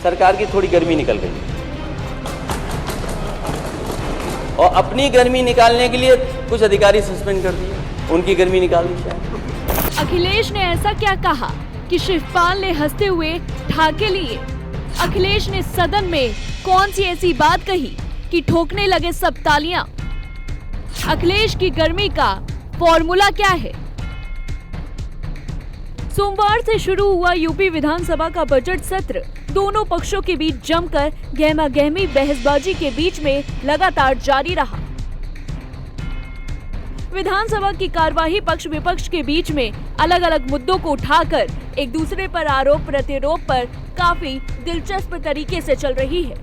सरकार की थोड़ी गर्मी निकल गई और अपनी गर्मी निकालने के लिए कुछ अधिकारी सस्पेंड कर दिए, उनकी गर्मी निकाल दी शायद। अखिलेश ने ऐसा क्या कहा कि शिवपाल ने हंसते हुए ठाके लिए? अखिलेश ने सदन में कौन सी ऐसी बात कही कि ठोकने लगे सब तालियां? अखिलेश की गर्मी का फॉर्मूला क्या है? सोमवार से शुरू हुआ यूपी विधानसभा का बजट सत्र दोनों पक्षों के बीच जमकर गहमा-गहमी बहसबाजी के बीच में लगातार जारी रहा। विधानसभा की कार्यवाही पक्ष विपक्ष के बीच में अलग अलग मुद्दों को उठाकर एक दूसरे पर आरोप प्रत्यारोप पर काफी दिलचस्प तरीके से चल रही है।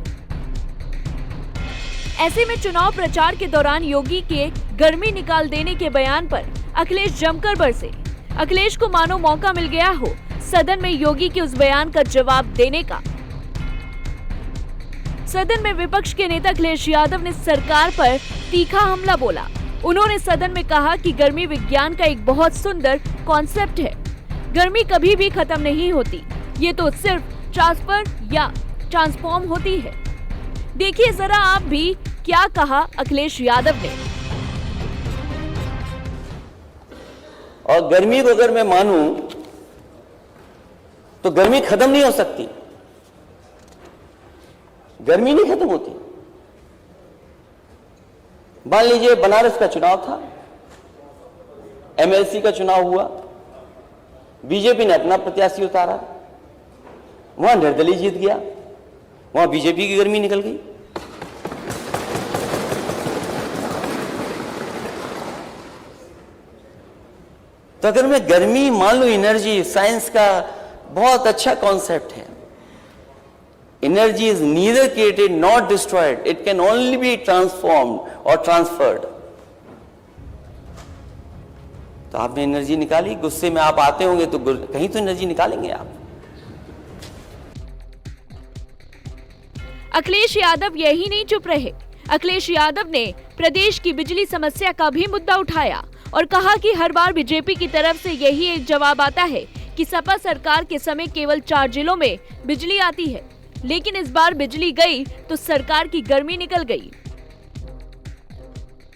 ऐसे में चुनाव प्रचार के दौरान योगी के गर्मी निकाल देने के बयान पर अखिलेश जमकर बरसे। अखिलेश को मानो मौका मिल गया हो सदन में योगी के उस बयान का जवाब देने का। सदन में विपक्ष के नेता अखिलेश यादव ने सरकार पर तीखा हमला बोला। उन्होंने सदन में कहा कि गर्मी विज्ञान का एक बहुत सुंदर कॉन्सेप्ट है। गर्मी कभी भी खत्म नहीं होती, ये तो सिर्फ ट्रांसफर या ट्रांसफॉर्म होती है। देखिए जरा आप भी क्या कहा अखिलेश यादव ने। और गर्मी को अगर मैं मानूं तो गर्मी खत्म नहीं हो सकती, गर्मी नहीं खत्म होती। मान लीजिए बनारस का चुनाव था, एमएलसी का चुनाव हुआ, बीजेपी ने अपना प्रत्याशी उतारा, वहां निर्दलीय जीत गया, वहां बीजेपी की गर्मी निकल गई। तो अगर मैं गर्मी मान लो, एनर्जी साइंस का बहुत अच्छा कॉन्सेप्ट है। Energy is neither created not destroyed, it can only be transformed और ट्रांसफर्ड। तो आपने एनर्जी निकाली, गुस्से में आप आते होंगे तो कहीं तो एनर्जी निकालेंगे आप। अखिलेश यादव यही नहीं चुप रहे। अखिलेश यादव ने प्रदेश की बिजली समस्या का भी मुद्दा उठाया और कहा कि हर बार बीजेपी की तरफ से यही एक जवाब आता है कि सपा सरकार के समय केवल 4 जिलों में बिजली आती है, लेकिन इस बार बिजली गई तो सरकार की गर्मी निकल गई।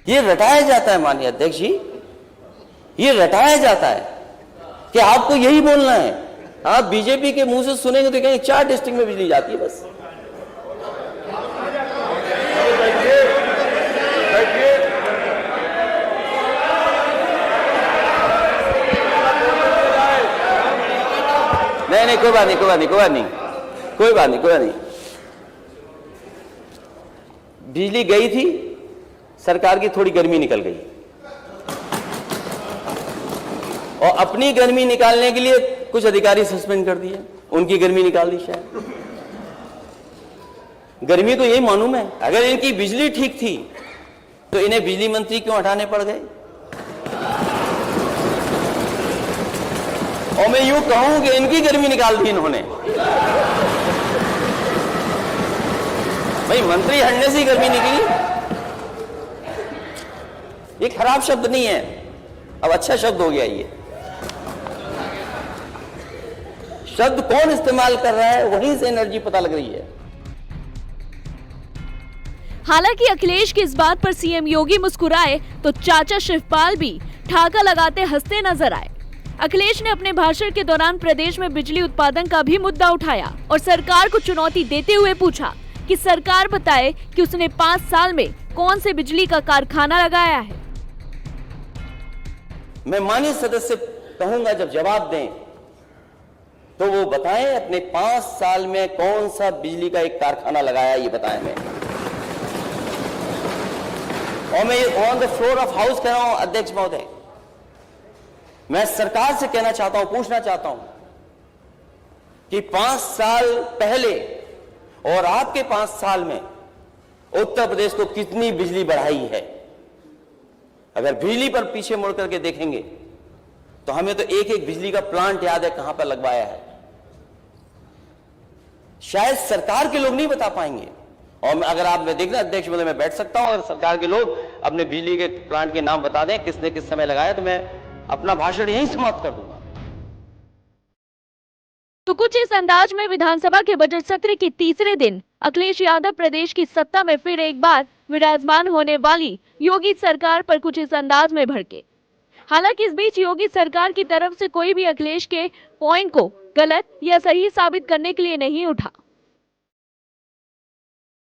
ये रटाया जाता है माननीय अध्यक्ष जी, ये रटाया जाता है कि आपको यही बोलना है। आप बीजेपी के मुंह से सुनेंगे तो कहेंगे 4 डिस्ट्रिक्ट में बिजली जाती है बस। नहीं, कोई बात नहीं। बिजली गई थी, सरकार की थोड़ी गर्मी निकल गई और अपनी गर्मी निकालने के लिए कुछ अधिकारी सस्पेंड कर दिए, उनकी गर्मी निकाल दी शायद। गर्मी तो यही मालूम है। अगर इनकी बिजली ठीक थी तो इन्हें बिजली मंत्री क्यों हटाने पड़ गए? और मैं यूं कहूं कि इनकी गर्मी निकाल दी इन्होंने। भाई मंत्री हटने से ही गर्मी निकली। ये खराब शब्द नहीं है, अब अच्छा शब्द हो गया। ये शब्द कौन इस्तेमाल कर रहा है, वहीं से एनर्जी पता लग रही है। हालांकि अखिलेश की इस बात पर सीएम योगी मुस्कुराए तो चाचा शिवपाल भी ठाका लगाते हंसते नजर आए। अखिलेश ने अपने भाषण के दौरान प्रदेश में बिजली उत्पादन का भी मुद्दा उठाया और सरकार को चुनौती देते हुए पूछा कि सरकार बताए कि उसने 5 साल में कौन से बिजली का कारखाना लगाया है। मैं माननीय सदस्य कहूंगा जब जवाब दें तो वो बताएं अपने 5 साल में कौन सा बिजली का एक कारखाना लगाया, ये बताएं। मैं और मैं on the floor of house कह रहा हूं अध्यक्ष महोदय, मैं सरकार से कहना चाहता हूं, पूछना चाहता हूं कि 5 साल पहले और आपके 5 साल में उत्तर प्रदेश को कितनी बिजली बढ़ाई है। अगर बिजली पर पीछे मुड़ करके देखेंगे तो हमें तो एक एक बिजली का प्लांट याद है कहां पर लगवाया है। शायद सरकार के लोग नहीं बता पाएंगे। और अगर आप मैं देखना अध्यक्ष महोदय, मैं बैठ सकता हूं और सरकार के लोग अपने बिजली के प्लांट के नाम बता दें किसने किस समय लगाया, तो मैं अपना भाषण यहीं समाप्त कर दूंगा। तो कुछ इस अंदाज में विधानसभा के बजट सत्र के तीसरे दिन अखिलेश यादव प्रदेश की सत्ता में फिर एक बार विराजमान होने वाली योगी सरकार पर कुछ इस अंदाज में भड़के। हालांकि इस बीच योगी सरकार की तरफ से कोई भी अखिलेश के पॉइंट को गलत या सही साबित करने के लिए नहीं उठा।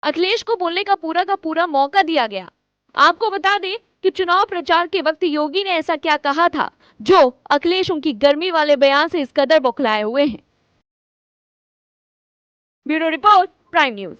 अखिलेश को बोलने का पूरा मौका दिया गया। आपको बता दें कि चुनाव प्रचार के वक्त योगी ने ऐसा क्या कहा था जो अखिलेश उनकी गर्मी वाले बयान से इस कदर बौखलाए हुए हैं। Bureau report, prime news.